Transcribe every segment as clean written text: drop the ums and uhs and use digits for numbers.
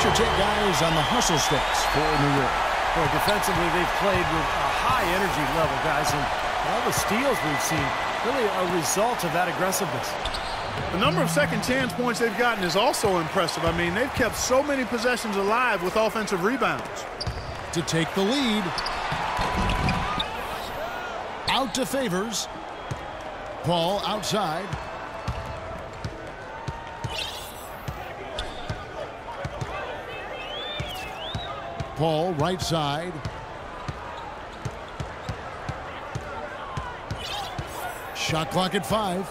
Watch your take, guys, on the hustle sticks for New York. Well, defensively, they've played with a high energy level, guys, and all the steals we've seen really a result of that aggressiveness. The number of second chance points they've gotten is also impressive. I mean, they've kept so many possessions alive with offensive rebounds. To take the lead. Out to Favors. Paul outside. Paul right side. Shot clock at 5.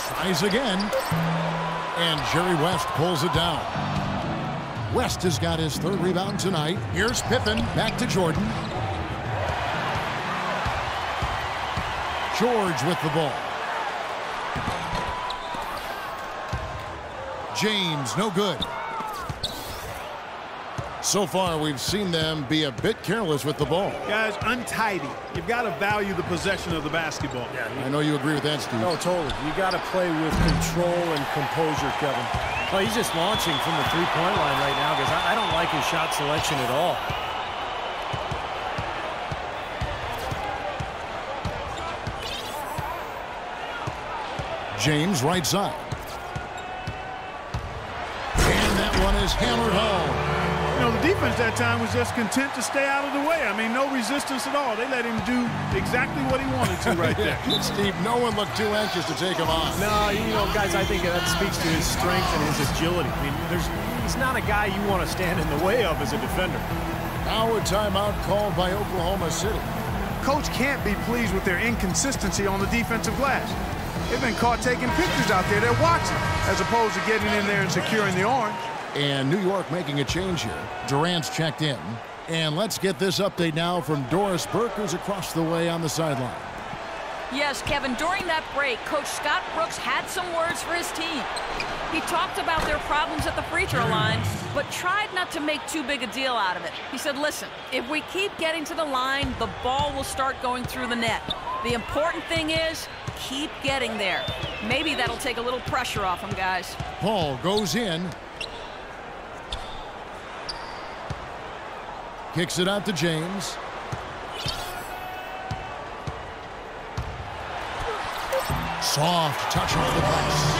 Tries again. And Jerry West pulls it down. West has got his 3rd rebound tonight. Here's Pippen back to Jordan. George with the ball. James, no good. So far, we've seen them be a bit careless with the ball. Guys, untidy. You've got to value the possession of the basketball. Yeah, I know you agree with that, Steve. No, totally. You got to play with control and composure, Kevin. Oh, he's just launching from the three-point line right now because I don't like his shot selection at all. James right side. And that one is hammered home. You know, the defense that time was just content to stay out of the way. I mean, no resistance at all. They let him do exactly what he wanted to right there. Steve, no one looked too anxious to take him on. No, you know, guys, I think that speaks to his strength and his agility. I mean, he's not a guy you want to stand in the way of as a defender. Now a timeout called by Oklahoma City. Coach can't be pleased with their inconsistency on the defensive glass. They've been caught taking pictures out there. They're watching, as opposed to getting in there and securing the orange. And New York making a change here. Durant's checked in. And let's get this update now from Doris Burke, who's across the way on the sideline. Yes, Kevin, during that break, Coach Scott Brooks had some words for his team. He talked about their problems at the free throw line, but tried not to make too big a deal out of it. He said, listen, if we keep getting to the line, the ball will start going through the net. The important thing is, keep getting there. Maybe that'll take a little pressure off them, guys. Paul goes in. Kicks it out to James. Soft touch off the glass.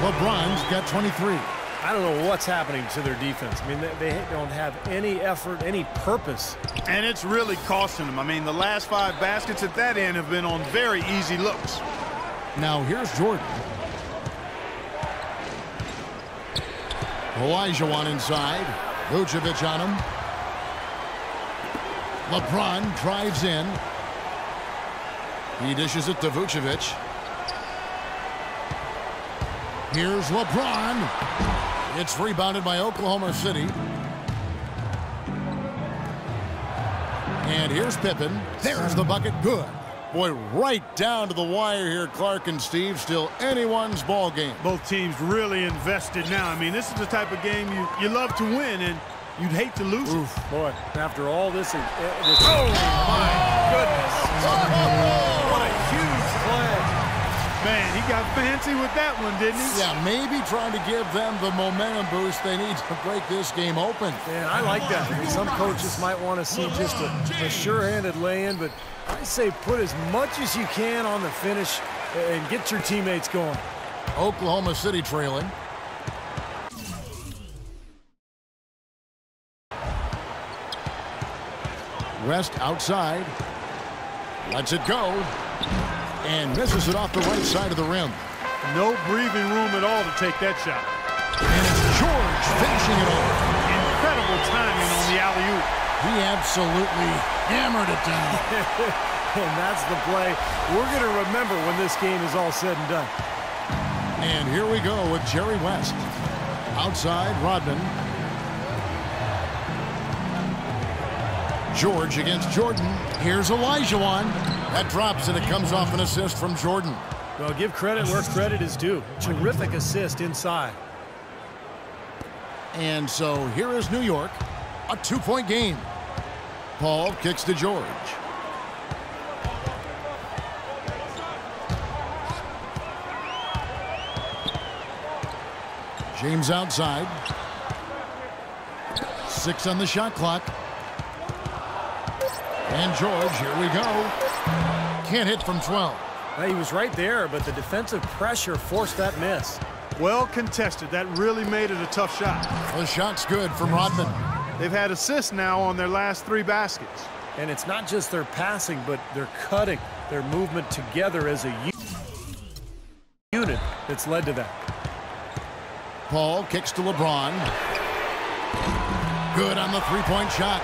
LeBron's got 23. I don't know what's happening to their defense. I mean, they don't have any effort, any purpose. And it's really costing them. I mean, the last 5 baskets at that end have been on very easy looks. Now here's Jordan. Olajuwon inside. Vucevic on him. LeBron drives in. He dishes it to Vucevic. Here's LeBron. It's rebounded by Oklahoma City. And here's Pippen. There's the bucket. Good. Boy, right down to the wire here, Clark and Steve. Still anyone's ball game. Both teams really invested now. I mean, this is the type of game you love to win, and you'd hate to lose it. Boy, after all this, oh, my goodness. What a huge play. Man, he got fancy with that one, didn't he? Yeah, maybe trying to give them the momentum boost they need to break this game open. Man, I like that. I mean, some coaches might want to see just a sure-handed lay-in, but I say put as much as you can on the finish and get your teammates going. Oklahoma City trailing. West outside. Lets it go. And misses it off the right side of the rim. No breathing room at all to take that shot. And it's George finishing it off. Incredible timing on the alley-oop. He absolutely hammered it down. And that's the play we're going to remember when this game is all said and done. And here we go with Jerry West. Outside, Rodman. George against Jordan. Here's Olajuwon. That drops, and it comes off an assist from Jordan. Well, give credit where credit is due. Terrific assist inside. And so here is New York. A 2-point game. Paul kicks to George. James outside. 6 on the shot clock. And George, here we go. Can't hit from 12. He was right there, but the defensive pressure forced that miss. Well contested. That really made it a tough shot. The shot's good from Rodman. They've had assists now on their last 3 baskets. And it's not just their passing, but their cutting, their movement together as a unit that's led to that. Paul kicks to LeBron. Good on the three-point shot.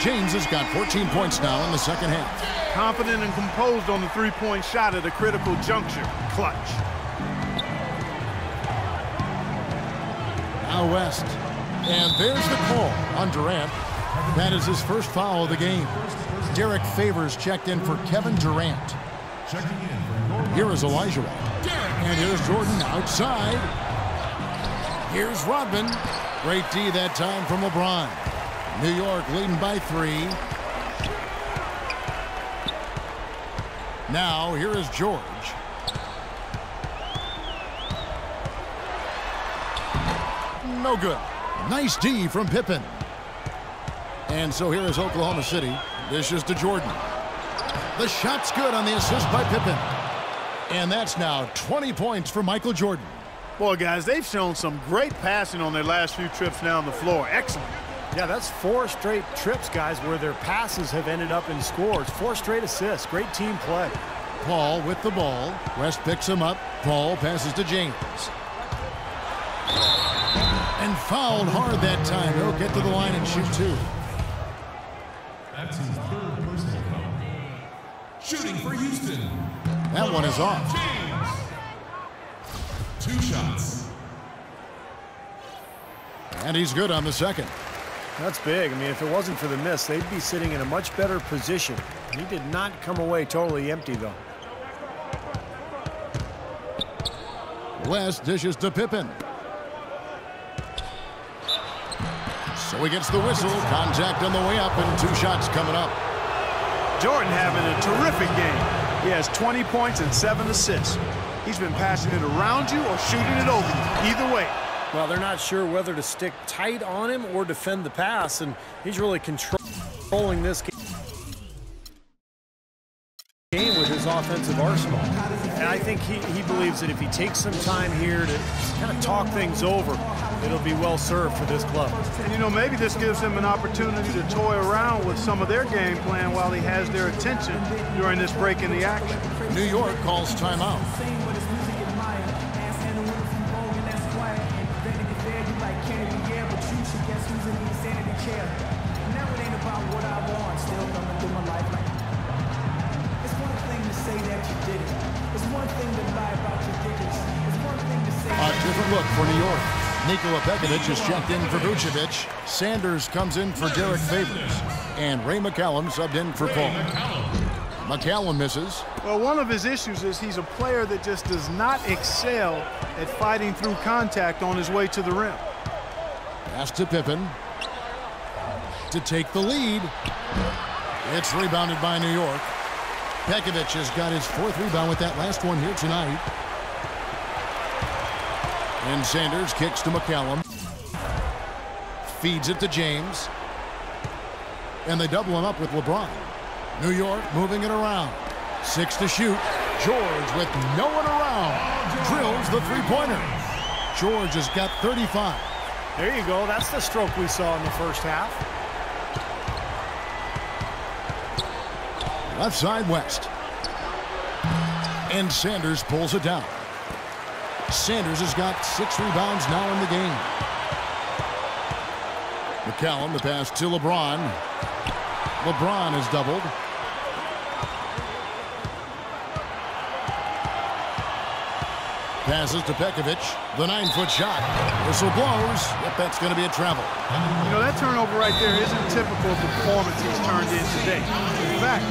James has got 14 points now in the second half. Confident and composed on the three-point shot at a critical juncture. Clutch. Now West. And there's the call on Durant. That is his first foul of the game. Derek Favors checked in for Kevin Durant. Here is Elijah. And here's Jordan outside. Here's Rodman. Great D that time from LeBron. New York leading by 3. Now here is George. No good. Nice D from Pippen. And so here is Oklahoma City. Dishes to Jordan. The shot's good on the assist by Pippen. And that's now 20 points for Michael Jordan. Boy, guys, they've shown some great passing on their last few trips down the floor. Excellent. Yeah, that's 4 straight trips, guys, where their passes have ended up in scores. 4 straight assists. Great team play. Paul with the ball. West picks him up. Paul passes to James. And fouled hard that time. He'll get to the line and shoot 2. That's his 3rd personal foul. Shooting for Houston. That one is off. James. 2 shots. And he's good on the second. That's big. I mean, if it wasn't for the miss, they'd be sitting in a much better position. He did not come away totally empty, though. West dishes to Pippen. So he gets the whistle. Contact on the way up and 2 shots coming up. Jordan having a terrific game. He has 20 points and 7 assists. He's been passing it around you or shooting it over you. Either way. Well, they're not sure whether to stick tight on him or defend the pass, and he's really controlling this game with his offensive arsenal. And I think he believes that if he takes some time here to kind of talk things over, it'll be well served for this club. And, you know, maybe this gives him an opportunity to toy around with some of their game plan while he has their attention during this break in the action. New York calls timeout. A different look for New York. Nikola Pekovic is checked in for Vucevic. Sanders comes in for Derek Favors. And Ray McCallum subbed in for Paul. McCallum misses. Well, one of his issues is he's a player that just does not excel at fighting through contact on his way to the rim. Pass to Pippen. To take the lead. It's rebounded by New York. Pekovic has got his 4th rebound with that last one here tonight. And Sanders kicks to McCallum. Feeds it to James. And they double him up with LeBron. New York moving it around. 6 to shoot. George with no one around. Drills the three-pointer. George has got 35. There you go. That's the stroke we saw in the first half. Left side West. And Sanders pulls it down. Sanders has got 6 rebounds now in the game. McCallum, the pass to LeBron. LeBron is doubled. Passes to Pekovic. The 9-foot shot. Whistle blows. Yep, that's going to be a travel. You know, that turnover right there isn't typical of the performance he's turned in today. In fact,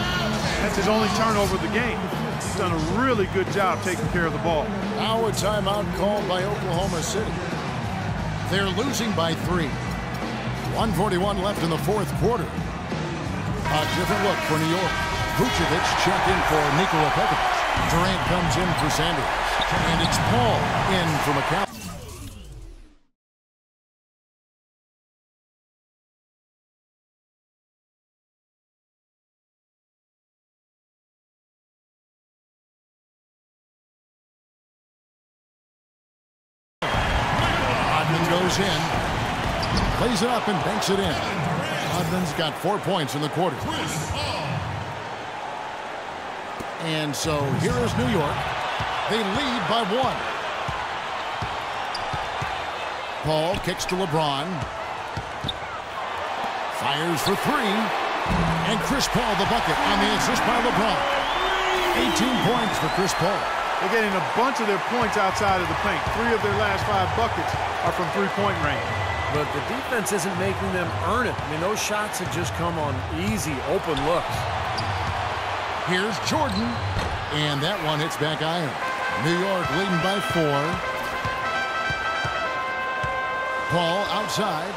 that's his only turnover of the game. He's done a really good job taking care of the ball. Now a timeout called by Oklahoma City. They're losing by 3. 1:41 left in the 4th quarter. A different look for New York. Vucevic checked in for Nikola Pekovic. Durant comes in for Sanders. And it's Paul in for McCallum. goes in. Plays it up and banks it in. Rodman's got 4 points in the quarter. And so here is New York. They lead by 1. Paul kicks to LeBron. Fires for 3. And Chris Paul the bucket on the assist by LeBron. 18 points for Chris Paul. They're getting a bunch of their points outside of the paint. 3 of their last 5 buckets are from three-point range. But the defense isn't making them earn it. I mean, those shots have just come on easy, open looks. Here's Jordan. And that one hits back iron. New York leading by 4. Paul outside.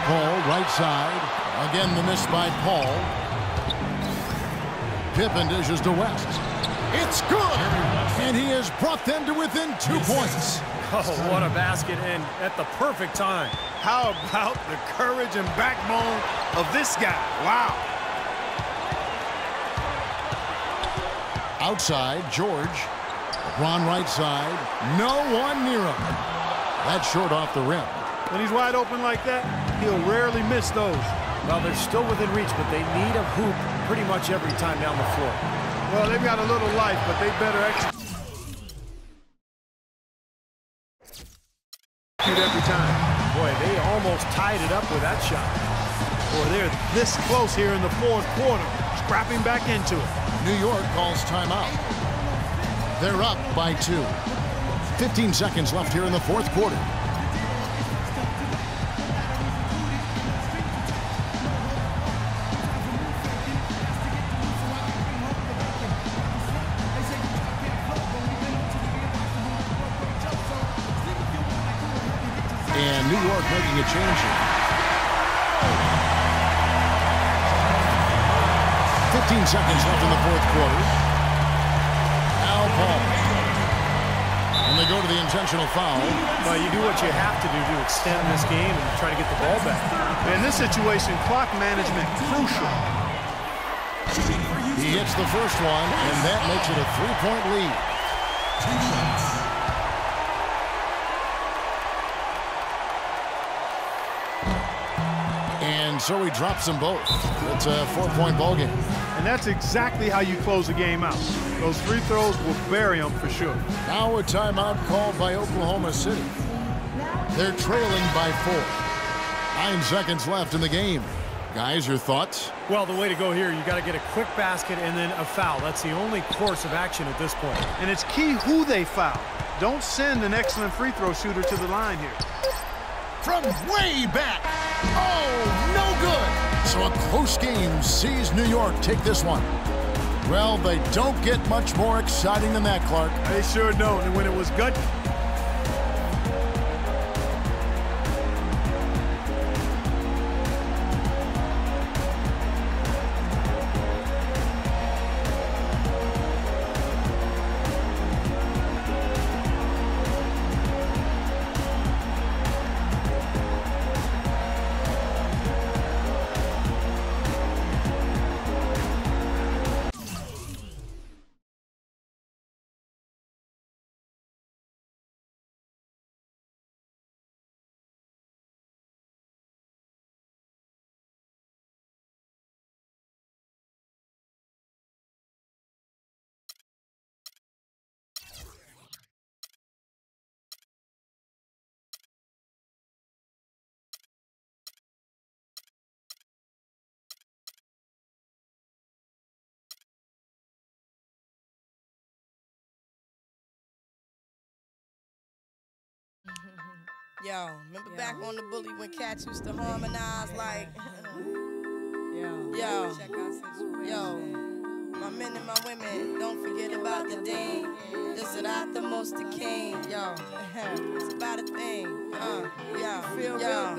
Paul right side. Again the miss by Paul. Pippen dishes to West. It's good! And he has brought them to within 2 points. Oh, what a basket, and at the perfect time. How about the courage and backbone of this guy? Wow. Outside, George. LeBron right side. No one near him. That's short off the rim. When he's wide open like that, he'll rarely miss those. Well, they're still within reach, but they need a hoop pretty much every time down the floor. Well, they've got a little life, but they better execute every time. Boy, they almost tied it up with that shot. Boy, they're this close here in the 4th quarter, scrapping back into it. New York calls timeout. They're up by 2. 15 seconds left here in the 4th quarter. And New York making a change here. 15 seconds left in the 4th quarter. Now Paul. And they go to the intentional foul. Well, you do what you have to do to extend this game and try to get the ball back. In this situation, clock management crucial. He hits the first one, and that makes it a 3-point lead. 2 shots. And so he drops them both. It's a 4-point ball game. And that's exactly how you close a game out. Those free throws will bury them for sure. Now a timeout called by Oklahoma City. They're trailing by 4. 9 seconds left in the game. Guys, your thoughts? Well, the way to go here, you got to get a quick basket and then a foul. That's the only course of action at this point. And it's key who they foul. Don't send an excellent free throw shooter to the line here. From way back. Oh, no good. So a close game sees New York take this one. Well, they don't get much more exciting than that, Clark. They sure don't. And when it was gut. Yo, remember back on the bully when cats used to harmonize like, yo, my men and my women, don't forget about the dame. This is not the most the king, yo. It's about a thing, yo, feel real good.